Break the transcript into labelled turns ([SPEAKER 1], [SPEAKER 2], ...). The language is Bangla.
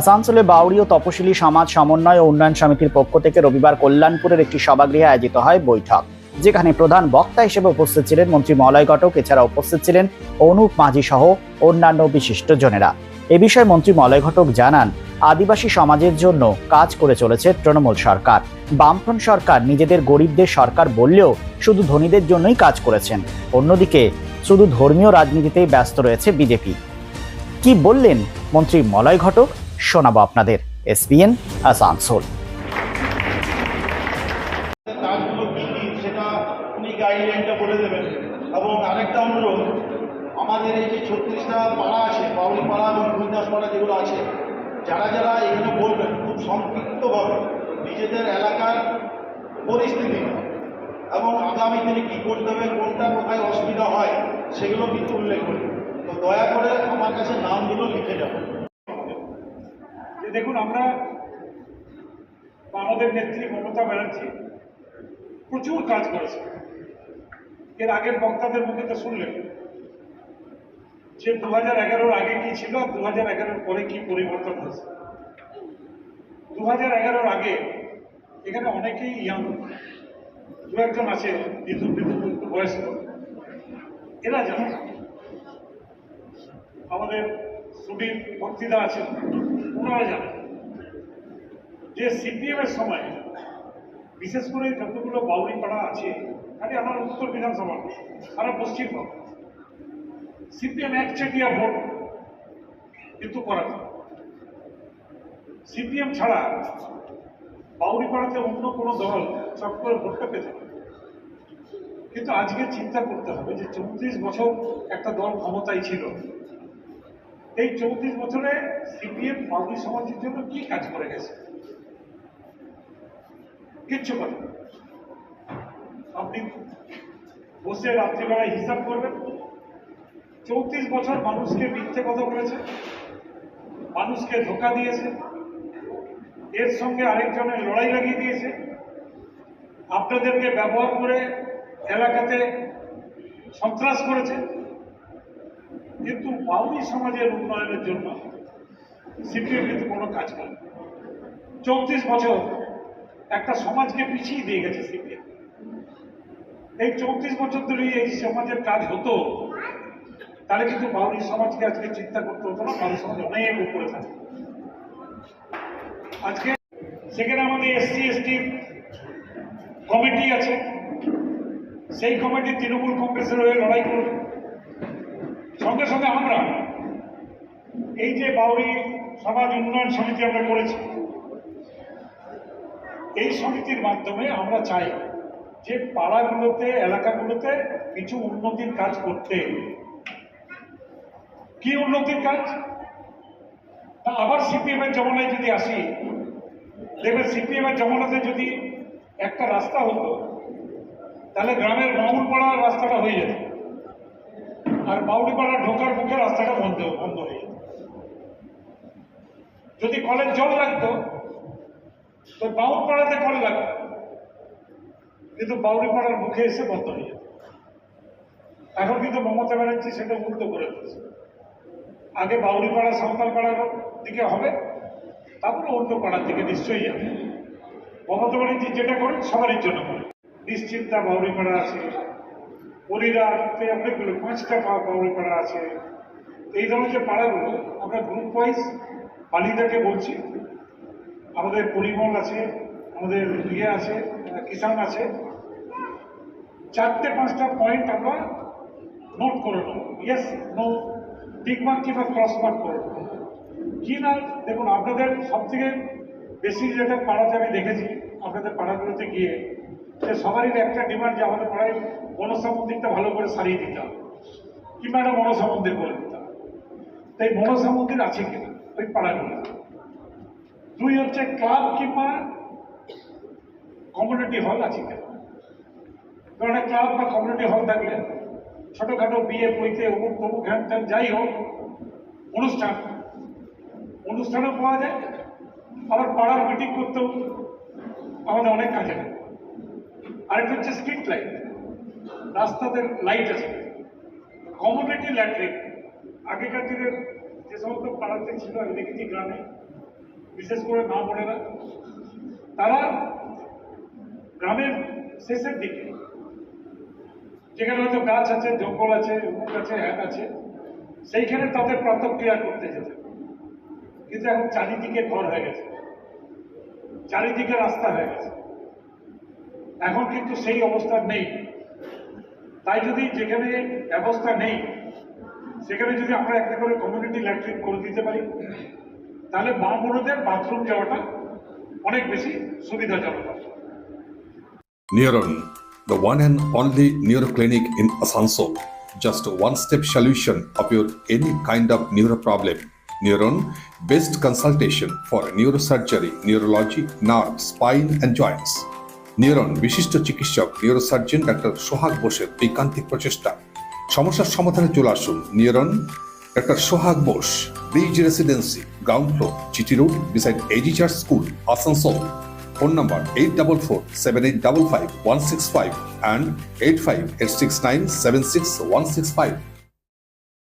[SPEAKER 1] আসানসোলে বাউরি ও তপশিলি সমাজ সমন্বয় ও উন্নয়ন সমিতির পক্ষ থেকে রবিবার কল্যাণপুরের একটি সভাগৃহে আয়োজিত হয় বৈঠক, যেখানে প্রধান বক্তা হিসেবে উপস্থিত ছিলেন মন্ত্রী মলয় ঘটক। এছাড়া উপস্থিত ছিলেন অনুপ মাঝি সহ অন্যান্য বিশিষ্টজনেরা। এ বিষয়ে মন্ত্রী মলয় ঘটক জানান, আদিবাসী সমাজের জন্য কাজ করে চলেছে তৃণমূল সরকার। বামফ্রন্ট সরকার নিজেদের গরিবদের সরকার বললেও শুধু ধনীদের জন্যই কাজ করেছেন। অন্যদিকে শুধু ধর্মীয় রাজনীতিতেই ব্যস্ত রয়েছে বিজেপি। কি বললেন মন্ত্রী মলয় ঘটক শোনাবো আপনাদের। এসবিএন আসানসোল।
[SPEAKER 2] কাজগুলো কি কি সেটা উনি গাইডলাইনটা বলে দেবেন। এবং আরেকটা অনুরোধ, আমাদের এই যে 36টা পাড়া আছে, বাউরি পাড়া এবং গুলদাস পাড়া যেগুলো আছে, যারা যারা এখানে বলবেন খুব সংক্ষিপ্তভাবে নিজেদের এলাকার পরিস্থিতি এবং আগামী দিনে কী করতে হবে, কোনটা কোথায় অসুবিধা হয় সেগুলো কিন্তু উল্লেখ করবেন। তো দয়া করে আমার কাছে নামগুলো লিখে যাবেন।
[SPEAKER 3] দেখুন, আমরা আমাদের নেত্রী মমতা ব্যানার্জি প্রচুর কাজ করেছে। এর আগের বক্তাদের মুখে তো শুনলেন যে 2011-র আগে কি ছিল আর 2011-র পরে কি পরিবর্তন হয়েছে। 2011-র আগে এখানে অনেকেই ইয়াং, দু একজন আছে একটু বয়স্ক, এরা জানে। আমাদের সুদীর বক্তৃতা আছে, ওনারা জানেন যে সিপিএম এর সময় বিশেষ করে যতগুলো বাউরি পাড়া আছে, খালি আমার উত্তর বিধানসভা সারা পশ্চিমবঙ্গ, সিপিএম একচেটিয়া ভোট কিন্তু করাত। সিপিএম ছাড়া বাউরি পাড়াতে অন্য কোনো দল চট করে ভোটটা পেত না। কিন্তু আজকে চিন্তা করতে হবে যে 34 বছর একটা দল ক্ষমতায় ছিল, এই 34 বছরে সিপিএম বাউরি সমাজের জন্য কি কাজ করে গেছে? কিচ্ছু করে। আপনি বসে রাত্রিবেলায় হিসাব করবেন, 34 বছর মানুষকে মিথ্যে কথা বলেছে, মানুষকে ধোঁকা দিয়েছে, এর সঙ্গে আরেকজনের লড়াই লাগিয়ে দিয়েছে, আপনাদেরকে ব্যবহার করে এলাকাতে সন্ত্রাস করেছে। কিন্তু বাউরি সমাজের উন্নয়নের জন্য সিপিএম কিন্তু কোনো কাজ করে। 34 বছর একটা সমাজকে পিছিয়ে দিয়ে গেছে সিপিএম। এই 34 বছর ধরে এই সমাজের কাজ হতো, তাহলে কিন্তু বাউরি সমাজকে আজকে চিন্তা করতে হতো না, বাউরি সমাজ অনেক উপরে থাকে। আজকে সেখানে আমাদের এসসি এসটি কমিটি আছে, সেই কমিটি তৃণমূল কংগ্রেসের হয়ে লড়াই করবে। সঙ্গে সঙ্গে আমরা এই যে বাউরি সমাজ উন্নয়ন সমিতি আমরা করেছি, এই সমিতির মাধ্যমে আমরা চাই যে পাড়াগুলোতে, এলাকাগুলোতে কিছু উন্নতির কাজ করতে। কি উন্নতির কাজ? আবার সিপিএম এর জমানায় যদি আসি, দেখবেন সিপিএম এর জমানাতে যদি একটা রাস্তা হতো, তাহলে গ্রামের বাউরপাড়ার রাস্তাটা হয়ে যেত, আর বাউরিপাড়া ঢোকার মুখে রাস্তাটা বন্ধ হয়ে যেত। যদি কলের জল লাগতো তো বাউরপাড়াতে কল লাগতো, কিন্তু বাউরিপাড়ার মুখে এসে বন্ধ হয়ে যেত। এখন কিন্তু মমতা ব্যানার্জি সেটা উল্টো করে দিয়েছে। আগে বাউরিপাড়া সাঁওতাল পাড়ার দিকে হবে, তারপরে অন্য পাড়ার দিকে নিশ্চয়ই যাবে। মমতা ব্যানার্জি যেটা করেন সবারই জন্য করেন। নিশ্চিন্তা বাউরিপাড়া আছে, পরিরাতে অনেকগুলো 5টা বাউরিপাড়া আছে। এই ধরনের যে পাড়াগুলো আমরা গ্রুপ ওয়াইজ বালিদাকে বলছি, আমাদের পরিমল আছে, আমাদের ইয়ে আছে, কিষাণ আছে, 4-5টা পয়েন্ট আমরা নোট করে নেব। ইয়েস, নো, টিক মার্ক কিংবা ক্রস মার্ক করে নেব। কি না, দেখুন আপনাদের সব থেকে বেশি যেটা পাড়াতে আমি দেখেছি, আপনাদের পাড়াগুলোতে গিয়ে যে সবারই একটা ডিমান্ড যে আমাদের পাড়ায় মনসা মন্দিরটা ভালো করে সারিয়ে দিতে হবে, কিংবা একটা মনসা মন্দির করে দিতে হবে। তাই মনসা মন্দির আছে কিনা ওই পাড়াগুলো। 2 হচ্ছে ক্লাব কিংবা কমিউনিটি হল আছে কিনা। কারণ একটা ক্লাব বা কমিউনিটি হল থাকলে ছোটখাটো বিয়ে বইতে অমুক তমুক হ্যান ত্যান যাই হোক অনুষ্ঠানও পাওয়া যায়, আবার পাড়ার মিটিং করতেও আমাদের অনেক কাজে লাগে। আরেকটা হচ্ছে স্ট্রিট লাইট, রাস্তাতে লাইট আছে, কমিউনিটি ল্যাট্রিন। আগেকার দিনের যে সমস্ত পাড়াতে ছিল আমি দেখেছি গ্রামে, বিশেষ করে মা বোনেরা, তারা গ্রামের শেষের দিকে যেখানে হয়তো গাছ আছে, জঙ্গল আছে, উমুক আছে, হ্যাক আছে, সেইখানে তাদের প্রাতঃক্রিয়া করতে যেতে। কিন্তু এখন চারিদিকে ঘর হয়ে গেছে, চারিদিকে রাস্তা হয়ে গেছে, এখন কিন্তু সেই অবস্থা নেই। তাই যদি যেখানে ব্যবস্থা নেই সেখানে যদি আমরা একটা করে কমিউনিটি ল্যাট্রিন করে দিতে পারি, তাহলে মা বোনদের বাথরুম যাওয়াটা অনেক বেশি সুবিধাজনক হবে।
[SPEAKER 4] Neuron, the one and only neuro clinic in Asansol. Just a one-step solution of your any kind of neuro problem. Neuron, best consultation for neurosurgery, neurology, nerve, spine and joints. Neuron, বিশিষ্ট চিকিৎসক নিউরোসার্জন ডাক্তার সোহাগ বোসের ঐকান্তিক প্রচেষ্টা। সমস্যার সমাধানে চলে আসুন neuron doctor Sohag Bose, bridge residency, ground floor, GT road, beside AG church school, Asansol. Phone number 8447855165 and 8586976165.